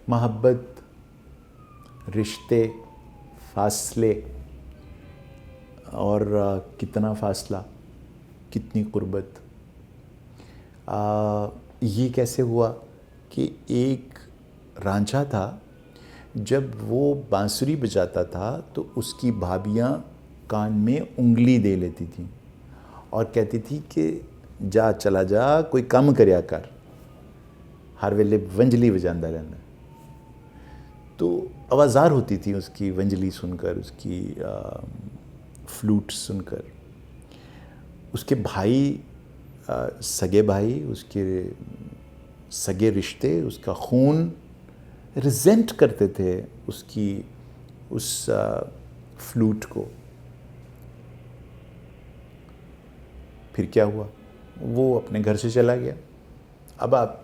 محبت، رشتے، فاصلے اور کتنا فاصلہ، کتنی قربت. یہ کیسے ہوا کہ ایک رانجھا تھا، جب وہ بانسری بجاتا تھا تو اس کی بھابیاں کان میں انگلی دے لیتی تھیں اور کہتی تھی کہ جا چلا جا، کوئی کم کریا کر، ہر ویلے ونجلی بجاندہ رہنا. تو آوازار ہوتی تھی اس کی ونجلی سن کر، اس کی فلوٹ سن کر. اس کے بھائی، سگے بھائی، اس کے سگے رشتے، اس کا خون ریزنٹ کرتے تھے اس کی اس فلوٹ کو. پھر کیا ہوا؟ وہ اپنے گھر سے چلا گیا. اب آپ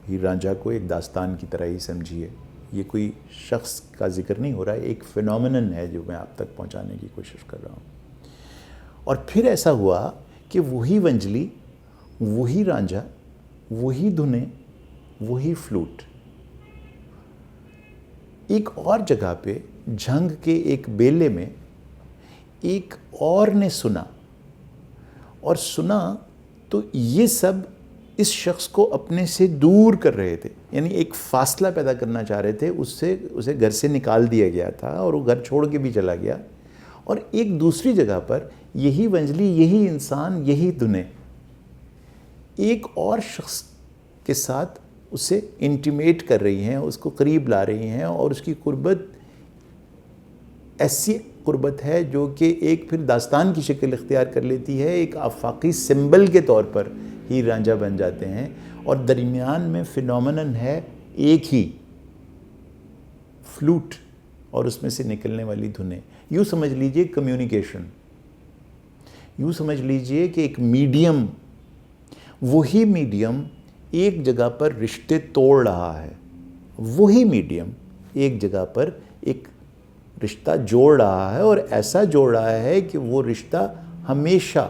ہیر رانجھا کو ایک داستان کی طرح ہی سمجھیے، یہ کوئی شخص کا ذکر نہیں ہو رہا ہے، ایک فینومینن ہے جو میں آپ تک پہنچانے کی کوشش کر رہا ہوں. اور پھر ایسا ہوا کہ وہی ونجلی، وہی رانجھا، وہی دھنیں، وہی فلوٹ ایک اور جگہ پہ جھنگ کے ایک بیلے میں ایک اور نے سنا، اور سنا تو یہ سب اس شخص کو اپنے سے دور کر رہے تھے، یعنی ایک فاصلہ پیدا کرنا چاہ رہے تھے. اسے گھر سے نکال دیا گیا تھا اور وہ گھر چھوڑ کے بھی چلا گیا. اور ایک دوسری جگہ پر یہی ونجلی، یہی انسان، یہی دھنیں ایک اور شخص کے ساتھ اسے انٹیمیٹ کر رہی ہیں، اس کو قریب لا رہی ہیں، اور اس کی قربت ایسی قربت ہے جو کہ ایک پھر داستان کی شکل اختیار کر لیتی ہے، ایک آفاقی سمبل کے طور پر ہیر رانجھا بن جاتے ہیں. اور درمیان میں فینومینن ہے ایک ہی فلوٹ اور اس میں سے نکلنے والی دھنیں. یوں سمجھ لیجئے کمیونیکیشن، یوں سمجھ لیجئے کہ ایک میڈیم، وہی میڈیم ایک جگہ پر رشتے توڑ رہا ہے، وہی میڈیم ایک جگہ پر ایک رشتہ جوڑ رہا ہے، اور ایسا جوڑ رہا ہے کہ وہ رشتہ ہمیشہ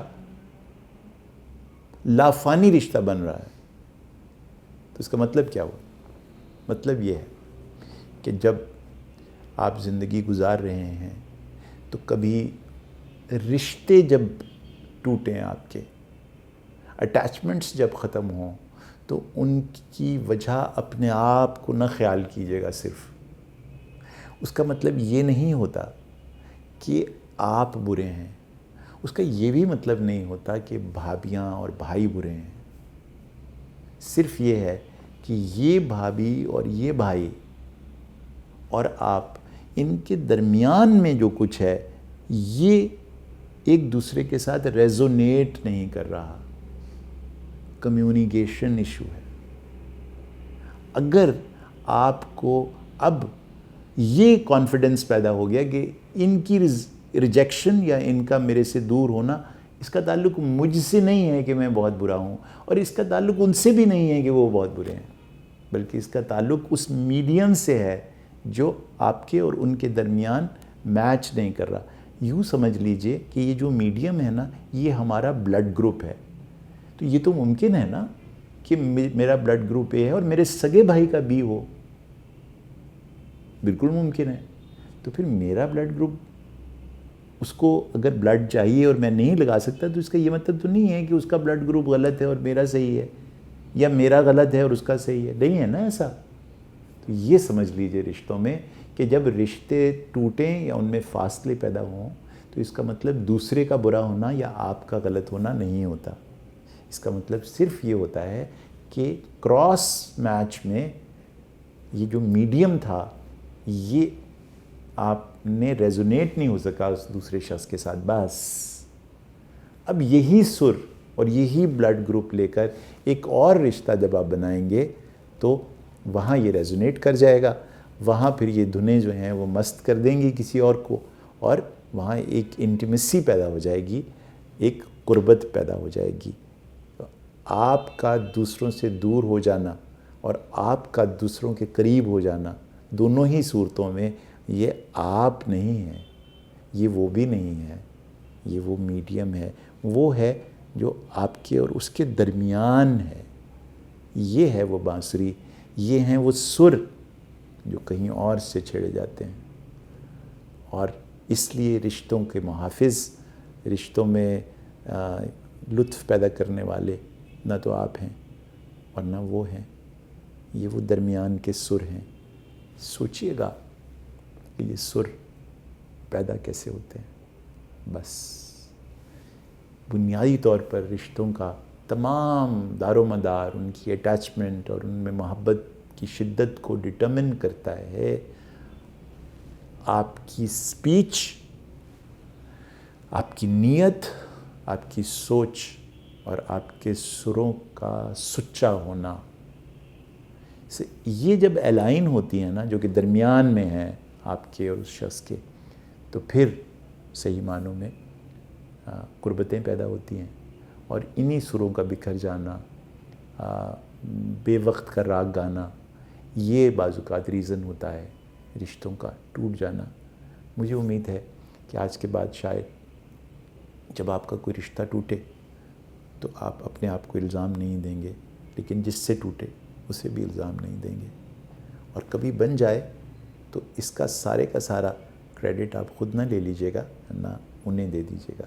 لافانی رشتہ بن رہا ہے. تو اس کا مطلب کیا ہوا؟ مطلب یہ ہے کہ جب آپ زندگی گزار رہے ہیں تو کبھی رشتے جب ٹوٹیں، آپ کے اٹیچمنٹس جب ختم ہوں، تو ان کی وجہ اپنے آپ کو نہ خیال کیجیے گا. صرف اس کا مطلب یہ نہیں ہوتا کہ آپ برے ہیں، اس کا یہ بھی مطلب نہیں ہوتا کہ بھابیاں اور بھائی برے ہیں. صرف یہ ہے کہ یہ بھابھی اور یہ بھائی اور آپ، ان کے درمیان میں جو کچھ ہے یہ ایک دوسرے کے ساتھ ریزونیٹ نہیں کر رہا. کمیونیکیشن ایشو ہے. اگر آپ کو اب یہ کانفیڈنس پیدا ہو گیا کہ ان کی ریجیکشن یا ان کا میرے سے دور ہونا، اس کا تعلق مجھ سے نہیں ہے کہ میں بہت برا ہوں، اور اس کا تعلق ان سے بھی نہیں ہے کہ وہ بہت برے ہیں، بلکہ اس کا تعلق اس میڈیم سے ہے جو آپ کے اور ان کے درمیان میچ نہیں کر رہا. یوں سمجھ لیجئے کہ یہ جو میڈیم ہے نا، یہ ہمارا بلڈ گروپ ہے. تو یہ تو ممکن ہے نا کہ میرا بلڈ گروپ اے ہے اور میرے سگے بھائی کا بی ہو، بالکل ممکن ہے. تو پھر میرا بلڈ گروپ، اس کو اگر بلڈ چاہیے اور میں نہیں لگا سکتا، تو اس کا یہ مطلب تو نہیں ہے کہ اس کا بلڈ گروپ غلط ہے اور میرا صحیح ہے، یا میرا غلط ہے اور اس کا صحیح ہے. نہیں ہے نا ایسا. تو یہ سمجھ لیجئے رشتوں میں کہ جب رشتے ٹوٹیں یا ان میں فاصلے پیدا ہوں، تو اس کا مطلب دوسرے کا برا ہونا یا آپ کا غلط ہونا نہیں ہوتا. اس کا مطلب صرف یہ ہوتا ہے کہ کراس میچ میں یہ جو میڈیم تھا، یہ آپ نے ریزونیٹ نہیں ہو سکا اس دوسرے شخص کے ساتھ. بس اب یہی سر اور یہی بلڈ گروپ لے کر ایک اور رشتہ جب آپ بنائیں گے تو وہاں یہ ریزونیٹ کر جائے گا. وہاں پھر یہ دھنیں جو ہیں وہ مست کر دیں گی کسی اور کو، اور وہاں ایک انٹیمیسی پیدا ہو جائے گی، ایک قربت پیدا ہو جائے گی. آپ کا دوسروں سے دور ہو جانا اور آپ کا دوسروں کے قریب ہو جانا، دونوں ہی صورتوں میں یہ آپ نہیں ہیں، یہ وہ بھی نہیں ہے، یہ وہ میڈیم ہے. وہ ہے جو آپ کے اور اس کے درمیان ہے. یہ ہے وہ بانسری، یہ ہیں وہ سر جو کہیں اور سے چھیڑے جاتے ہیں. اور اس لیے رشتوں کے محافظ، رشتوں میں لطف پیدا کرنے والے نہ تو آپ ہیں اور نہ وہ ہیں، یہ وہ درمیان کے سر ہیں. سوچئے گا کہ یہ سر پیدا کیسے ہوتے ہیں. بس بنیادی طور پر رشتوں کا تمام دار و مدار، ان کی اٹیچمنٹ اور ان میں محبت کی شدت کو ڈٹرمن کرتا ہے آپ کی سپیچ، آپ کی نیت، آپ کی سوچ اور آپ کے سروں کا سچا ہونا. یہ جب الائن ہوتی ہیں نا، جو کہ درمیان میں ہیں آپ کے اور اس شخص کے، تو پھر صحیح معنوں میں قربتیں پیدا ہوتی ہیں. اور انہی سروں کا بکھر جانا، بے وقت کا راگ گانا، یہ بعض اوقات ریزن ہوتا ہے رشتوں کا ٹوٹ جانا. مجھے امید ہے کہ آج کے بعد شاید جب آپ کا کوئی رشتہ ٹوٹے تو آپ اپنے آپ کو الزام نہیں دیں گے، لیکن جس سے ٹوٹے اسے بھی الزام نہیں دیں گے. اور کبھی بن جائے تو اس کا سارے کا سارا کریڈٹ آپ خود نہ لے لیجئے گا، نہ انہیں دے دیجئے گا.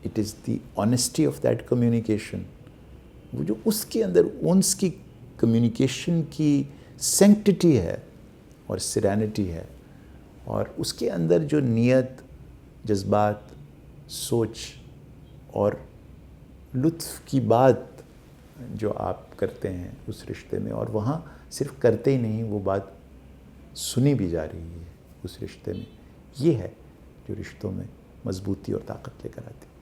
It is the honesty of that communication. وہ جو اس کے اندر انس کی کمیونیکیشن کی سینکٹیٹی ہے اور سیرینٹی ہے، اور اس کے اندر جو نیت، جذبات، سوچ اور لطف کی بات جو آپ کرتے ہیں اس رشتے میں، اور وہاں صرف کرتے ہی نہیں، وہ بات سنی بھی جا رہی ہے اس رشتے میں، یہ ہے جو رشتوں میں مضبوطی اور طاقت لے کر آتی ہے.